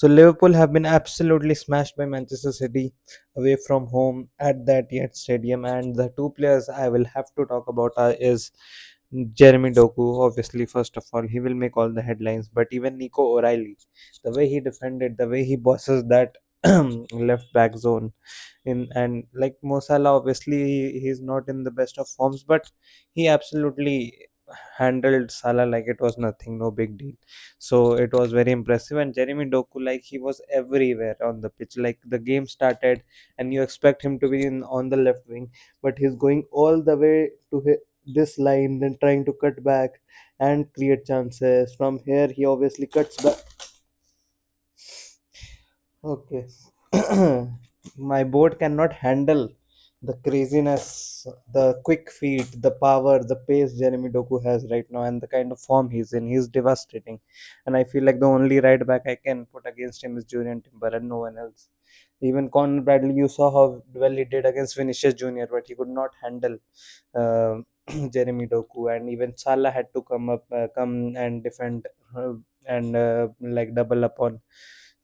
So Liverpool have been absolutely smashed by Manchester City away from home at that yet stadium, and the two players I will have to talk about is Jeremy Doku. Obviously, first of all, he will make all the headlines, but even Nico O'Reilly, the way he defended, the way he bosses that left back zone in, and like Mo Salah, obviously he's not in the best of forms, but he absolutely handled Salah like it was nothing, no big deal. So it was very impressive. And Jeremy Doku, like he was everywhere on the pitch. Like the game started, and you expect him to be in on the left wing, but he's going all the way to this line, then trying to cut back and create chances. From here, he obviously cuts back. Okay. My board cannot handle the craziness, the quick feet, the power, the pace Jeremy Doku has right now, and the kind of form he's in. He's devastating. And I feel like the only right back I can put against him is Julian Timber and no one else. Even Conor Bradley, you saw how well he did against Vinicius Jr., but he could not handle uh, Jeremy Doku. And even Salah had to come and defend and like double up on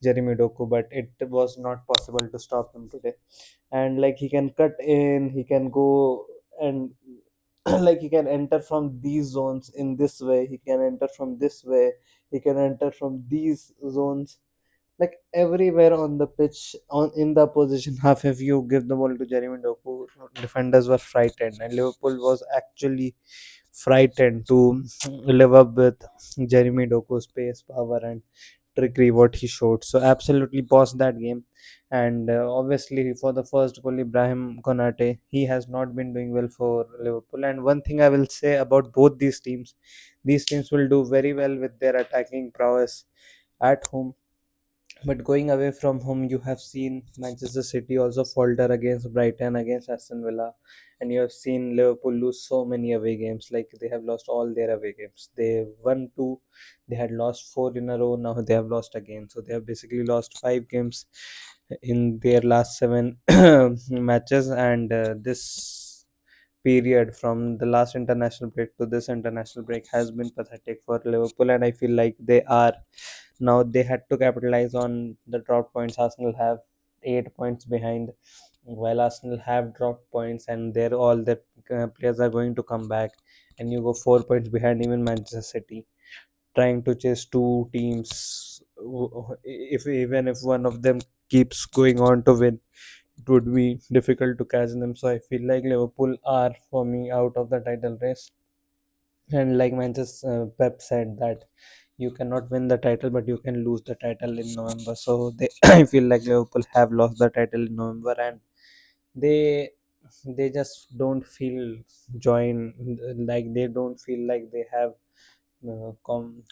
Jeremy Doku, but it was not possible to stop him today. And like he can cut in, he can go and like he can enter from these zones in this way, he can enter from this way, he can enter from these zones, like everywhere on the pitch, on in the opposition half. If you give the ball to Jeremy Doku, defenders were frightened, and Liverpool was actually frightened to live up with Jeremy Doku's pace, power, and trickery what he showed. So absolutely paused that game. And obviously for the first goal, Ibrahim Konate, he has not been doing well for Liverpool. And one thing I will say about both these teams will do very well with their attacking prowess at home, but going away from home, you have seen Manchester City also falter against Brighton, against Aston Villa, and you have seen Liverpool lose so many away games. Like they have lost all their away games. They won two, they had lost four in a row. Now they have lost again. So they have basically lost 5 games in their last seven matches. And this period from the last international break to this international break has been pathetic for Liverpool, and I feel like they are now, they had to capitalize on the drop points. Arsenal have 8 points behind, while Arsenal have dropped points, and they're all the players are going to come back, and you go 4 points behind even Manchester City, trying to chase two teams. If even if one of them keeps going on to win, it would be difficult to catch them. So I feel like Liverpool are for me out of the title race. And like Manchester Pep said that you cannot win the title, but you can lose the title in November. So they, I feel like Liverpool have lost the title in November, and they they just don't feel join, like they don't feel like they have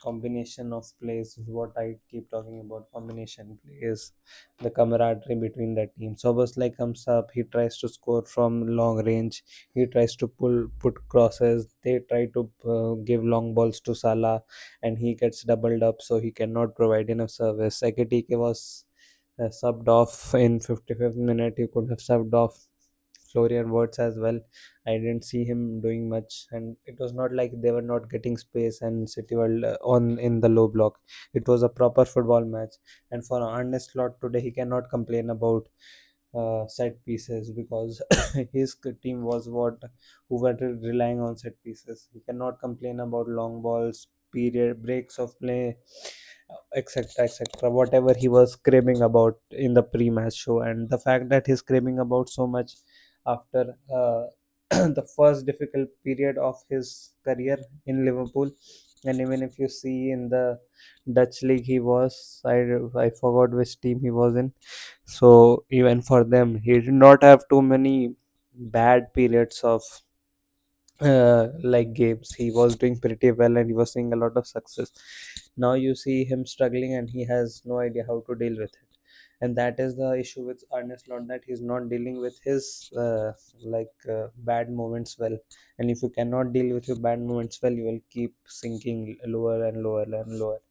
combination of plays is what I keep talking about. Combination plays, the camaraderie between the team. So like comes up, he tries to score from long range, he tries to put crosses, they try to give long balls to Salah, and he gets doubled up, so he cannot provide enough service. Ekitike was subbed off in 55th minute. He could have subbed off Florian Wirtz as well. I didn't see him doing much, and it was not like they were not getting space and City were on in the low block. It was a proper football match, and for Arne Slot today, he cannot complain about set pieces because his team was what who were relying on set pieces. He cannot complain about long balls, period breaks of play, etc., etc. Whatever he was screaming about in the pre-match show, and the fact that he's screaming about so much after the first difficult period of his career in Liverpool. And even if you see in the Dutch league, he was, I forgot which team he was in. So even for them, he did not have too many bad periods of like games. He was doing pretty well, and he was seeing a lot of success. Now you see him struggling, and he has no idea how to deal with it. And that is the issue with Ernest Lord, that he's not dealing with his bad moments well. And if you cannot deal with your bad moments well, you will keep sinking lower and lower and lower.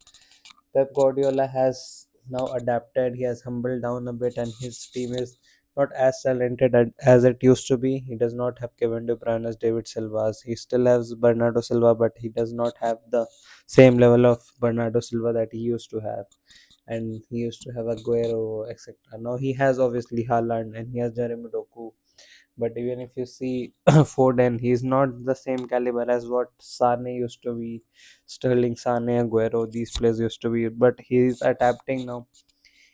Pep Guardiola has now adapted. He has humbled down a bit, and his team is not as talented as it used to be. He does not have Kevin De Bruyne as David Silva's. He still has Bernardo Silva, but he does not have the same level of Bernardo Silva that he used to have. and he used to have Aguero, etc. Now he has obviously Haaland and he has Jeremy Doku, but even if you see Foden, he's not the same caliber as what Sane used to be, Sterling, Sane, Aguero. These players used to be, but he's adapting now.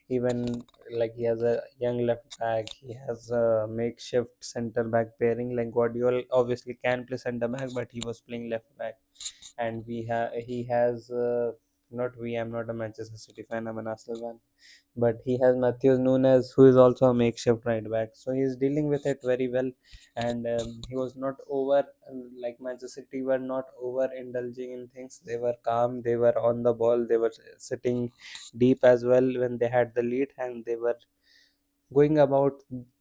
Even like he has a young left back, he has a makeshift center back pairing. Like Guardiola obviously can play center back, but he was playing left back, and we have he has not we. I'm not a Manchester City fan. I'm an Arsenal fan, but he has Matheus Nunes, who is also a makeshift right back. So he's dealing with it very well, and he was not over like Manchester City were not over indulging in things. They were calm, they were on the ball, they were sitting deep as well when they had the lead, and they were going about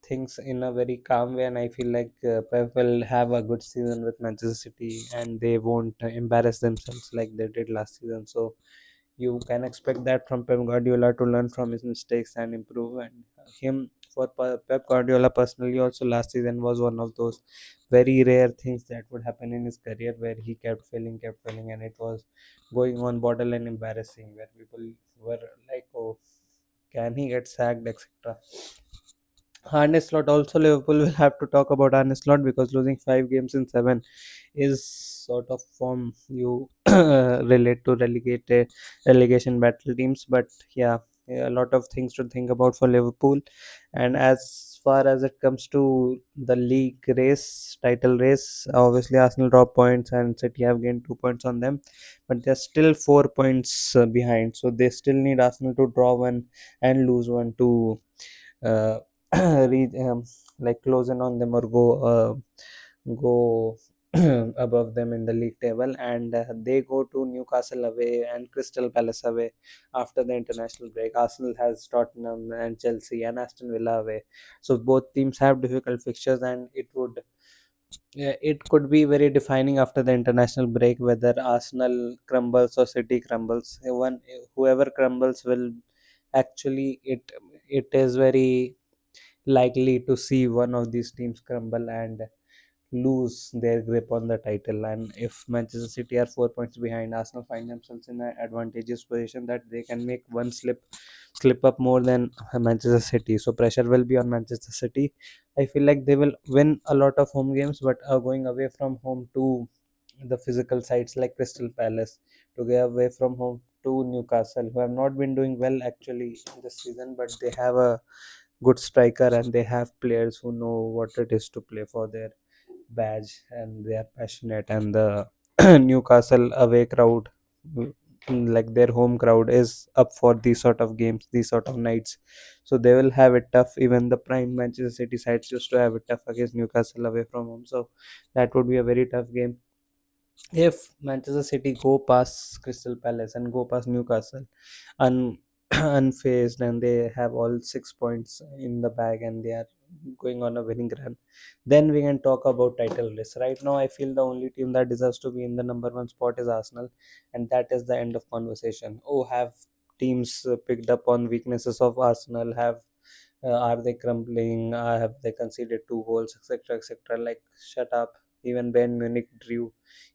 things in a very calm way. And I feel like Pep will have a good season with Manchester City, and they won't embarrass themselves like they did last season. So you can expect that from Pep Guardiola to learn from his mistakes and improve. And him for Pep Guardiola personally, also last season was one of those very rare things that would happen in his career where he kept failing, and it was going on borderline embarrassing, where people were like, "Oh, can he get sacked, etc." Arne Slot also, Liverpool will have to talk about Arne Slot because losing 5 games in 7 is sort of form you relate to relegation battle teams. But yeah, a lot of things to think about for Liverpool. And as far as it comes to the league race, title race, obviously Arsenal drop points and City have gained 2 points on them, but they're still 4 points behind. So they still need Arsenal to draw one and lose one to uh, reach like close in on them or go above them in the league table. And they go to Newcastle away and Crystal Palace away after the international break. Arsenal has Tottenham and Chelsea and Aston Villa away, so both teams have difficult fixtures, and it could be very defining after the international break whether Arsenal crumbles or City crumbles. Whoever crumbles will actually it is very likely to see one of these teams crumble and lose their grip on the title. And if Manchester City are 4 points behind, Arsenal find themselves in an advantageous position that they can make one slip up more than Manchester City. So pressure will be on Manchester City. I feel like they will win a lot of home games, but are going away from home to the physical sides like Crystal Palace, to get away from home to Newcastle, who have not been doing well actually this season, but they have a good striker and they have players who know what it is to play for their badge, and they are passionate. And the Newcastle away crowd, like their home crowd, is up for these sort of games, these sort of nights. So they will have it tough. Even the prime Manchester City sides used to have it tough against Newcastle away from home. So that would be a very tough game. If Manchester City go past Crystal Palace and go past Newcastle unfazed, and they have all 6 points in the bag and they are going on a winning run, then we can talk about title race. Right now, I feel the only team that deserves to be in the number one spot is Arsenal, and that is the end of conversation. Oh, have teams picked up on weaknesses of Arsenal? Are they crumbling? Have they conceded 2 goals, etc., etc.? Like, shut up. Even Bayern Munich drew.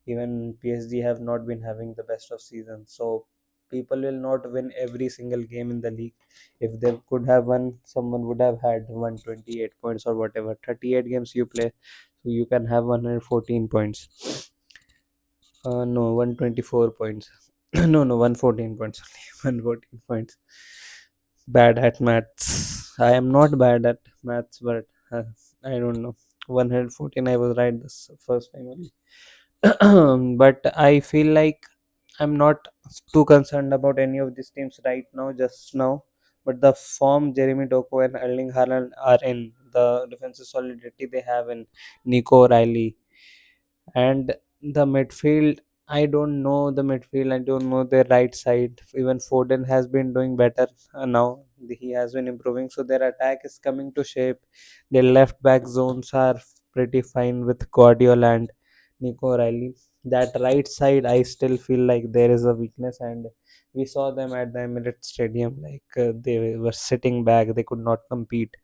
Even PSG have not been having the best of seasons. So people will not win every single game in the league. If they could have won, someone would have had 128 points or whatever. 38 games you play, so you can have 114 points. No, 124 points. No, no, 114 points only. 114 points. Bad at maths. I am not bad at maths, but I don't know. 114, I was right this first time only. But I feel like I'm not too concerned about any of these teams right now, just now. But the form Jeremy Doku and Erling Haaland are in, the defensive solidity they have in Nico Riley, and the midfield, I don't know the midfield, I don't know their right side. Even Foden has been doing better now. He has been improving, so their attack is coming to shape. Their left back zones are pretty fine with Guardiola and Nico Riley. That right side, I still feel like there is a weakness, and we saw them at the Emirates Stadium. Like they were sitting back, they could not compete.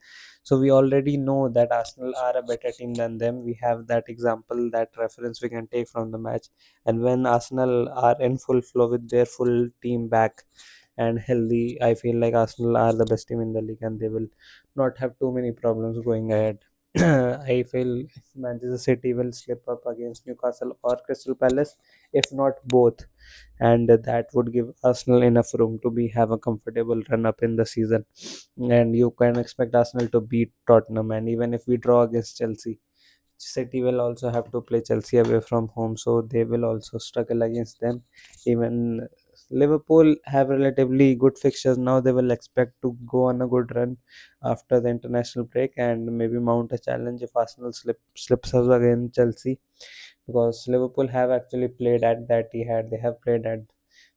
So we already know that Arsenal are a better team than them. We have that example, that reference we can take from the match. And when Arsenal are in full flow with their full team back, and healthy, I feel like Arsenal are the best team in the league and they will not have too many problems going ahead. I feel Manchester City will slip up against Newcastle or Crystal Palace, if not both, and that would give Arsenal enough room to be have a comfortable run up in the season. And you can expect Arsenal to beat Tottenham, and even if we draw against Chelsea, City will also have to play Chelsea away from home, so they will also struggle against them. Even Liverpool have relatively good fixtures now. They will expect to go on a good run after the international break and maybe mount a challenge if Arsenal slips us against Chelsea, because Liverpool have actually played at that Etihad, they have played at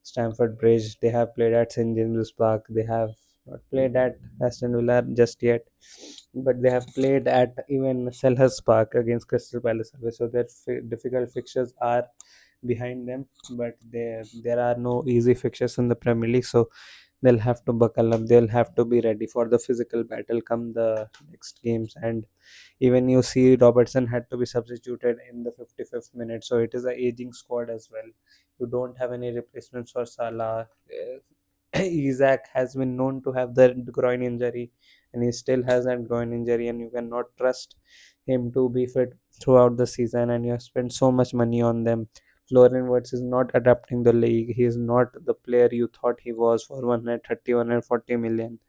Stamford Bridge, they have played at St James's Park, they have not played at Aston Villa just yet, but they have played at even Selhurst Park against Crystal Palace away. So their difficult fixtures are behind them, but there are no easy fixtures in the Premier League. So they'll have to buckle up. They'll have to be ready for the physical battle come the next games. And even you see Robertson had to be substituted in the 55th minute. So it is a aging squad as well. You don't have any replacements for Salah. Isaac has been known to have the groin injury, and he still has that groin injury, and you cannot trust him to be fit throughout the season. And you have spent so much money on them. Florian Wirtz is not adapting the league. He is not the player you thought he was for 130, 140 million.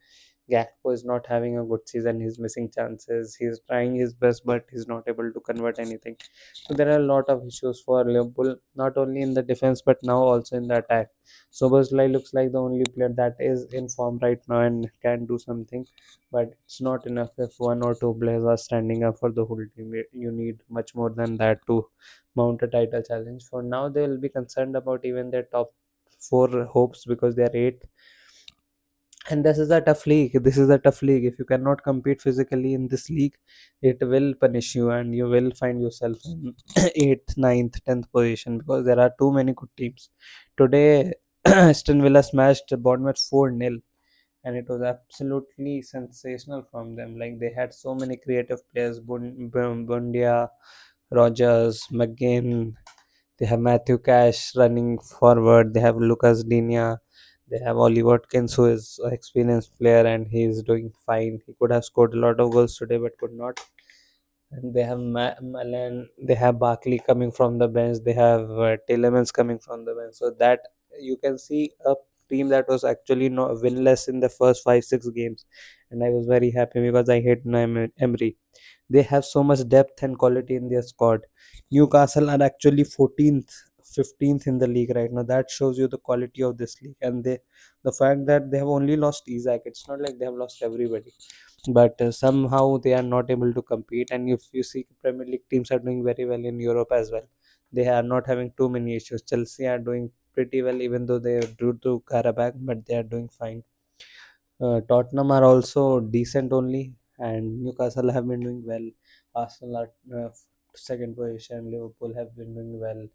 Gakpo is not having a good season. He's missing chances. He's trying his best, but he's not able to convert anything. So there are a lot of issues for Liverpool, not only in the defense but now also in the attack. Soboslai looks like the only player that is in form right now and can do something, but it's not enough if one or two players are standing up for the whole team. You need much more than that to mount a title challenge. For now, they will be concerned about even their top four hopes because they are eighth, and this is a tough league. This is a tough league. If you cannot compete physically in this league, it will punish you and you will find yourself in 8th, ninth, 10th position because there are too many good teams. Today Aston Villa smashed Bournemouth 4-0, and it was absolutely sensational from them. Like they had so many creative players: Bundia, Rogers, McGinn. They have Matthew Cash running forward. They have Lucas Digne. They have Ollie Watkins, who is an experienced player and he is doing fine. He could have scored a lot of goals today, but could not. And they have Malan. They have Barkley coming from the bench. They have Tillemans coming from the bench. So that you can see a team that was actually no winless in the first 5 6 games, and I was very happy because I hate Emery. They have so much depth and quality in their squad. Newcastle are actually 14th, 15th in the league right now. That shows you the quality of this league. And the fact that they have only lost Isaac, it's not like they have lost everybody. But somehow they are not able to compete. And if you see, Premier League teams are doing very well in Europe as well. They are not having too many issues. Chelsea are doing pretty well, even though they drew to Karabakh, but they are doing fine. Tottenham are also decent only, and Newcastle have been doing well. Arsenal are second position. Liverpool have been doing well.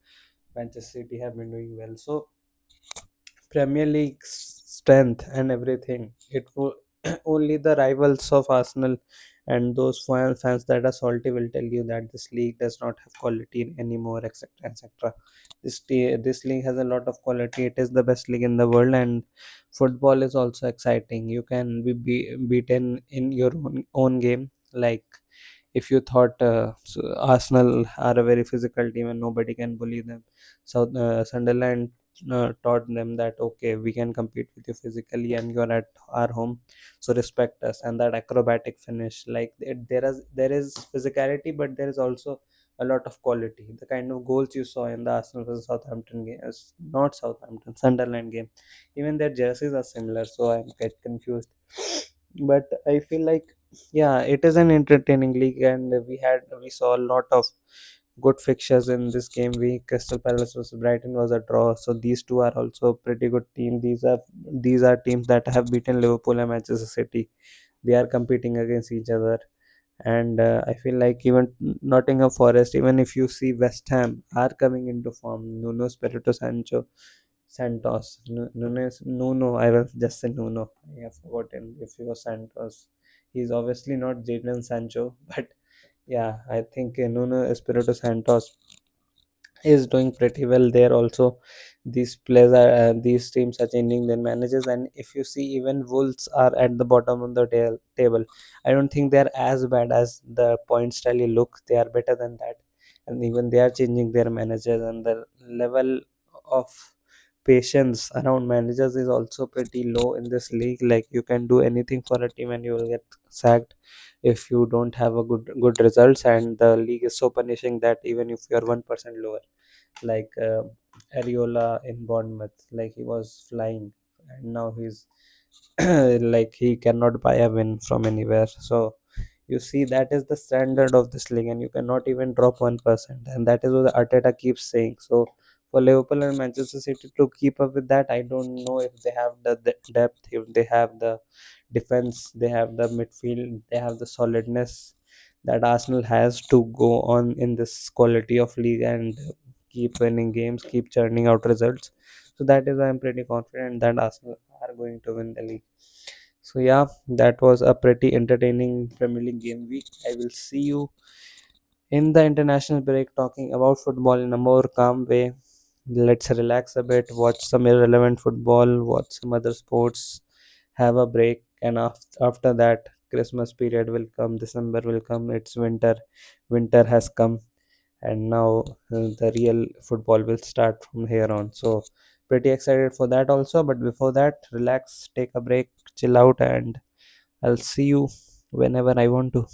Manchester City have been doing well. So Premier League strength and everything. It will only the rivals of Arsenal and those fans that are salty will tell you that this league does not have quality anymore, etc., etc. This league has a lot of quality. It is the best league in the world, and football is also exciting. You can be beaten in your own game. Like if you thought Arsenal are a very physical team and nobody can bully them, so Sunderland taught them that okay, we can compete with you physically and you're at our home, so respect us. And that acrobatic finish, like there is physicality, but there is also a lot of quality. The kind of goals you saw in the Arsenal versus Southampton game, not Southampton, Sunderland game, even their jerseys are similar, so I'm quite confused. But I feel like, yeah, it is an entertaining league, and we saw a lot of good fixtures in this game week. Crystal Palace versus Brighton was a draw, so these two are also pretty good team. These are teams that have beaten Liverpool and Manchester City. They are competing against each other, and I feel like even Nottingham Forest, even if you see West Ham are coming into form. Nuno Espirito Santos, Nuno. I will just say Nuno. I have forgotten if he was Santos. He's obviously not Jadon Sancho, but yeah, I think Nuno Espirito Santos is doing pretty well there also. These players are these teams are changing their managers, and if you see, even Wolves are at the bottom of the table. I don't think they're as bad as the points tally look. They are better than that, and even they are changing their managers, and the level of patience around managers is also pretty low in this league. Like, you can do anything for a team and you will get sacked if you don't have a good results, and the league is so punishing that even if you are 1% lower, like Ariola in Bournemouth, like he was flying, and now he's like he cannot buy a win from anywhere. So you see, that is the standard of this league, and you cannot even drop 1%, and that is what the Arteta keeps saying. So for Liverpool and Manchester City to keep up with that, I don't know if they have the depth, if they have the defense, they have the midfield, they have the solidness that Arsenal has to go on in this quality of league and keep winning games, keep churning out results. So that is why I'm pretty confident that Arsenal are going to win the league. So yeah, that was a pretty entertaining Premier League game week. I will see you in the international break talking about football in a more calm way. Let's relax a bit, watch some irrelevant football, watch some other sports, have a break, and after that, Christmas period will come, December will come, it's winter, winter has come, and now the real football will start from here on. So pretty excited for that also, but before that, relax, take a break, chill out, and I'll see you whenever I want to.